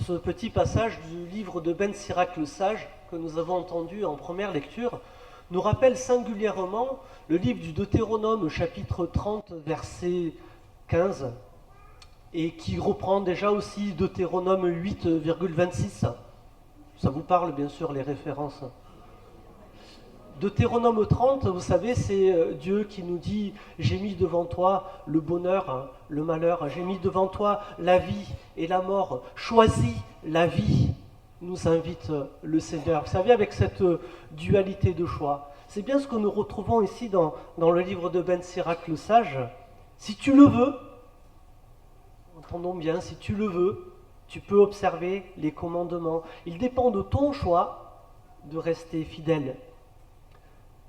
ce petit passage du livre de Ben Sirac le Sage que nous avons entendu en première lecture nous rappelle singulièrement le livre du Deutéronome chapitre 30 verset 15 et qui reprend déjà aussi Deutéronome 8,26. Ça vous parle bien sûr les références. Deutéronome 30, vous savez, c'est Dieu qui nous dit « J'ai mis devant toi le bonheur, le malheur, j'ai mis devant toi la vie et la mort. Choisis la vie », nous invite le Seigneur. Vous savez, avec cette dualité de choix, c'est bien ce que nous retrouvons ici dans le livre de Ben Sirac le Sage. Si tu le veux, entendons bien, si tu le veux, tu peux observer les commandements. Il dépend de ton choix de rester fidèle.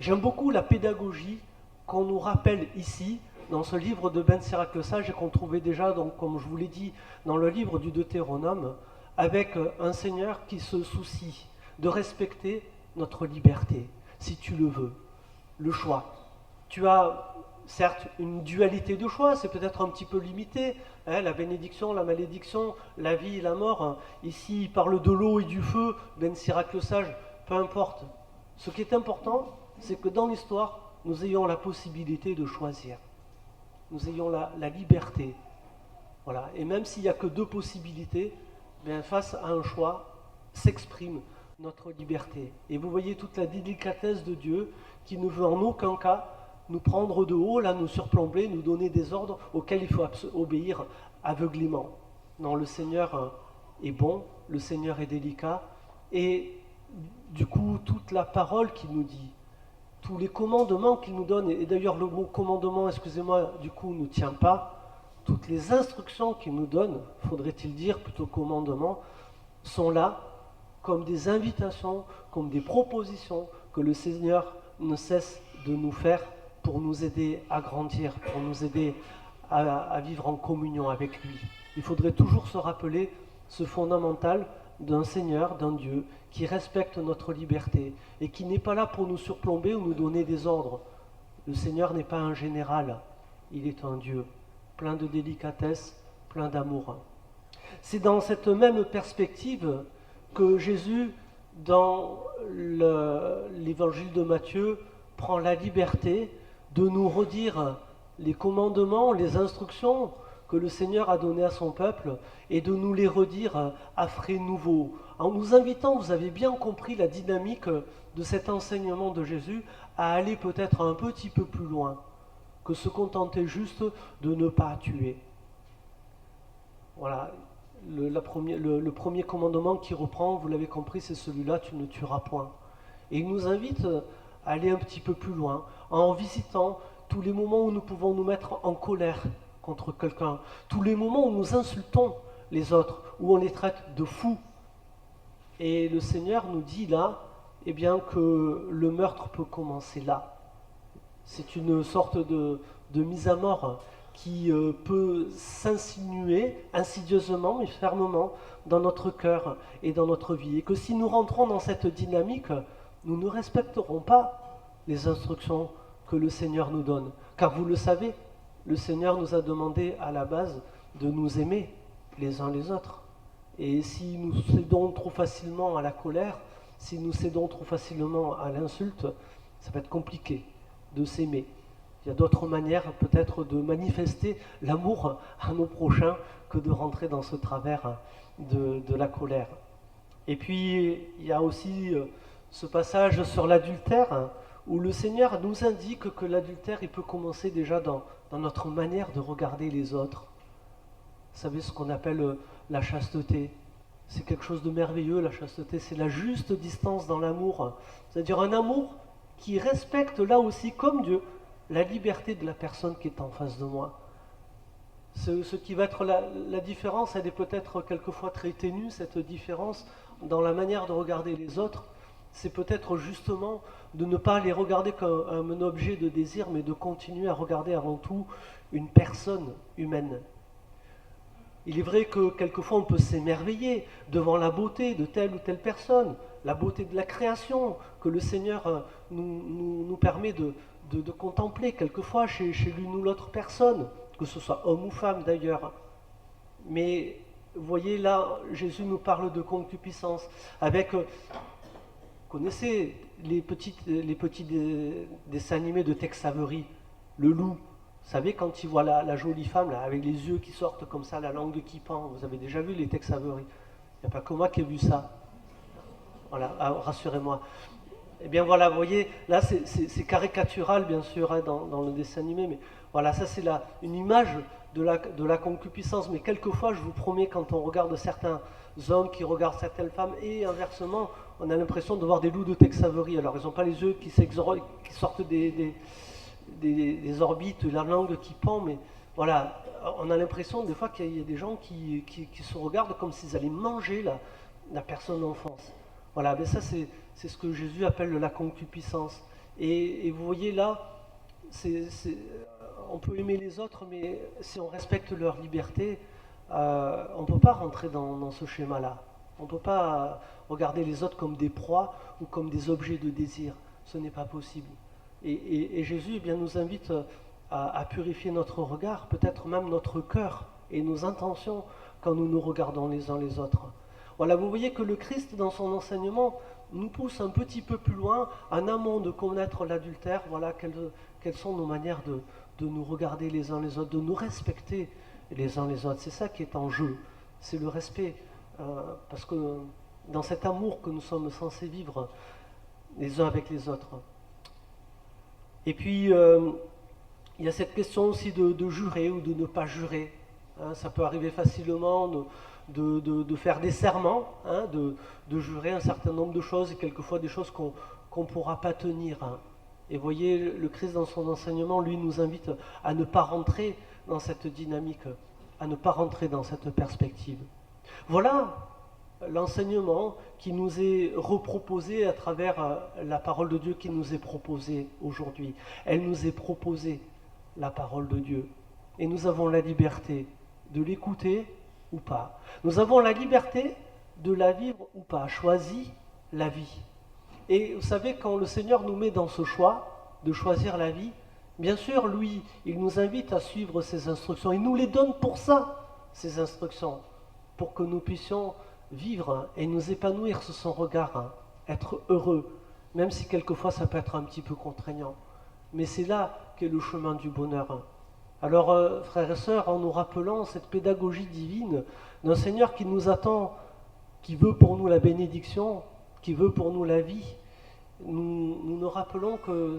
J'aime beaucoup la pédagogie qu'on nous rappelle ici, dans ce livre de Ben Sirac le Sage, et qu'on trouvait déjà, donc, comme je vous l'ai dit, dans le livre du Deutéronome, avec un Seigneur qui se soucie de respecter notre liberté, si tu le veux, le choix. Tu as certes une dualité de choix, c'est peut-être un petit peu limité, hein, la bénédiction, la malédiction, la vie et la mort. Ici, il parle de l'eau et du feu, Ben Sirac le Sage, peu importe. Ce qui est important, c'est que dans l'histoire, nous ayons la possibilité de choisir. Nous ayons la liberté. Voilà. Et même s'il n'y a que deux possibilités, bien, face à un choix, s'exprime notre liberté. Et vous voyez toute la délicatesse de Dieu qui ne veut en aucun cas nous prendre de haut, là, nous surplomber, nous donner des ordres auxquels il faut obéir aveuglément. Non, le Seigneur est bon, le Seigneur est délicat, et du coup, toute la parole qu'il nous dit, tous les commandements qu'il nous donne, et d'ailleurs le mot commandement, excusez-moi, du coup, ne tient pas, toutes les instructions qu'il nous donne, faudrait-il dire, plutôt commandements, sont là comme des invitations, comme des propositions que le Seigneur ne cesse de nous faire pour nous aider à grandir, pour nous aider à vivre en communion avec lui. Il faudrait toujours se rappeler ce fondamental d'un Seigneur, d'un Dieu, qui respecte notre liberté et qui n'est pas là pour nous surplomber ou nous donner des ordres. Le Seigneur n'est pas un général, il est un Dieu, plein de délicatesse, plein d'amour. C'est dans cette même perspective que Jésus, dans l'évangile de Matthieu, prend la liberté de nous redire les commandements, les instructions que le Seigneur a données à son peuple et de nous les redire à frais nouveaux. En nous invitant, vous avez bien compris la dynamique de cet enseignement de Jésus, à aller peut-être un petit peu plus loin que se contenter juste de ne pas tuer. Voilà, le premier commandement qui reprend, vous l'avez compris, c'est celui-là, tu ne tueras point. Et il nous invite à aller un petit peu plus loin, en visitant tous les moments où nous pouvons nous mettre en colère contre quelqu'un, tous les moments où nous insultons les autres, où on les traite de fous. Et le Seigneur nous dit là, eh bien, que le meurtre peut commencer là. C'est une sorte de mise à mort qui peut s'insinuer insidieusement mais fermement dans notre cœur et dans notre vie. Et que si nous rentrons dans cette dynamique, nous ne respecterons pas les instructions que le Seigneur nous donne. Car vous le savez, le Seigneur nous a demandé à la base de nous aimer les uns les autres. Et si nous cédons trop facilement à la colère, si nous cédons trop facilement à l'insulte, ça va être compliqué de s'aimer. Il y a d'autres manières peut-être de manifester l'amour à nos prochains que de rentrer dans ce travers de la colère. Et puis, il y a aussi ce passage sur l'adultère, où le Seigneur nous indique que l'adultère, il peut commencer déjà dans notre manière de regarder les autres. Vous savez ce qu'on appelle la chasteté. C'est quelque chose de merveilleux, la chasteté. C'est la juste distance dans l'amour. C'est-à-dire un amour qui respecte là aussi, comme Dieu, la liberté de la personne qui est en face de moi. Ce qui va être la différence, elle est peut-être quelquefois très ténue, cette différence dans la manière de regarder les autres. C'est peut-être justement de ne pas les regarder comme un objet de désir, mais de continuer à regarder avant tout une personne humaine. Il est vrai que quelquefois on peut s'émerveiller devant la beauté de telle ou telle personne, la beauté de la création que le Seigneur nous permet de contempler quelquefois chez l'une ou l'autre personne, que ce soit homme ou femme d'ailleurs. Mais Vous voyez là, Jésus nous parle de concupiscence avec, vous connaissez les petits dessins animés de Tex Avery, le loup. Vous savez, quand il voit la jolie femme là, avec les yeux qui sortent comme ça, la langue qui pend, vous avez déjà vu les Tex Avery. Il n'y a pas que moi qui ai vu ça. Voilà, rassurez-moi. Eh bien voilà, vous voyez, là c'est caricatural bien sûr hein, dans le dessin animé, mais voilà, ça c'est une image de la concupiscence. Mais quelquefois, je vous promets, quand on regarde certains hommes qui regardent certaines femmes, et inversement, on a l'impression de voir des loups de Tex Avery. Alors ils n'ont pas les yeux qui sortent des orbites, la langue qui pend, mais voilà, on a l'impression des fois qu'il y a des gens qui se regardent comme s'ils allaient manger la personne d'enfance. Voilà, mais ça c'est ce que Jésus appelle la concupiscence. Et vous voyez là, on peut aimer les autres, mais si on respecte leur liberté, on ne peut pas rentrer dans ce schéma-là. On ne peut pas regarder les autres comme des proies ou comme des objets de désir. Ce n'est pas possible. Et Jésus eh bien, nous invite à purifier notre regard, peut-être même notre cœur et nos intentions quand nous nous regardons les uns les autres. Voilà, vous voyez que le Christ, dans son enseignement, nous pousse un petit peu plus loin, en amont de connaître l'adultère. Voilà, quelles sont nos manières de nous regarder les uns les autres, de nous respecter les uns les autres. C'est ça qui est en jeu, c'est le respect. Parce que dans cet amour que nous sommes censés vivre les uns avec les autres. Et puis, il y a cette question aussi de jurer ou de ne pas jurer. Hein, ça peut arriver facilement de faire des serments, hein, de jurer un certain nombre de choses et quelquefois des choses qu'on ne pourra pas tenir. Hein. Et voyez, le Christ dans son enseignement, lui, nous invite à ne pas rentrer dans cette dynamique, à ne pas rentrer dans cette perspective. Voilà l'enseignement qui nous est reproposé à travers la parole de Dieu qui nous est proposée aujourd'hui. Elle nous est proposée, la parole de Dieu. Et nous avons la liberté de l'écouter ou pas. Nous avons la liberté de la vivre ou pas. Choisis la vie. Et vous savez, quand le Seigneur nous met dans ce choix de choisir la vie, bien sûr, lui, il nous invite à suivre ses instructions. Il nous les donne pour ça, ces instructions, pour que nous puissions vivre et nous épanouir sous son regard, être heureux, même si quelquefois ça peut être un petit peu contraignant. Mais c'est là qu'est le chemin du bonheur. Alors, frères et sœurs, en nous rappelant cette pédagogie divine d'un Seigneur qui nous attend, qui veut pour nous la bénédiction, qui veut pour nous la vie, nous nous rappelons que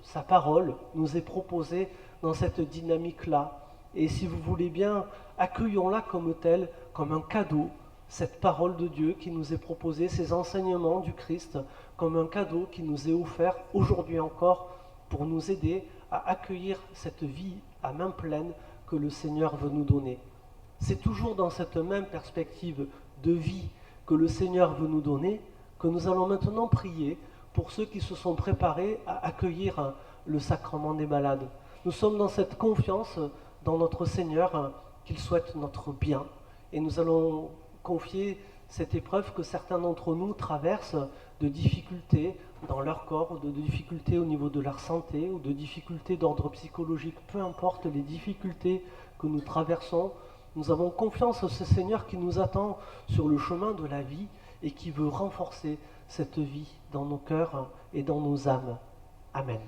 sa parole nous est proposée dans cette dynamique-là. Et si vous voulez bien, accueillons-la comme telle, comme un cadeau, cette parole de Dieu qui nous est proposée, ces enseignements du Christ, comme un cadeau qui nous est offert aujourd'hui encore pour nous aider à accueillir cette vie à main pleine que le Seigneur veut nous donner. C'est toujours dans cette même perspective de vie que le Seigneur veut nous donner que nous allons maintenant prier pour ceux qui se sont préparés à accueillir le sacrement des malades. Nous sommes dans cette confiance dans notre Seigneur qu'il souhaite notre bien. Et nous allons confier cette épreuve que certains d'entre nous traversent de difficultés dans leur corps, de difficultés au niveau de leur santé ou de difficultés d'ordre psychologique. Peu importe les difficultés que nous traversons, nous avons confiance en ce Seigneur qui nous attend sur le chemin de la vie et qui veut renforcer cette vie dans nos cœurs et dans nos âmes. Amen.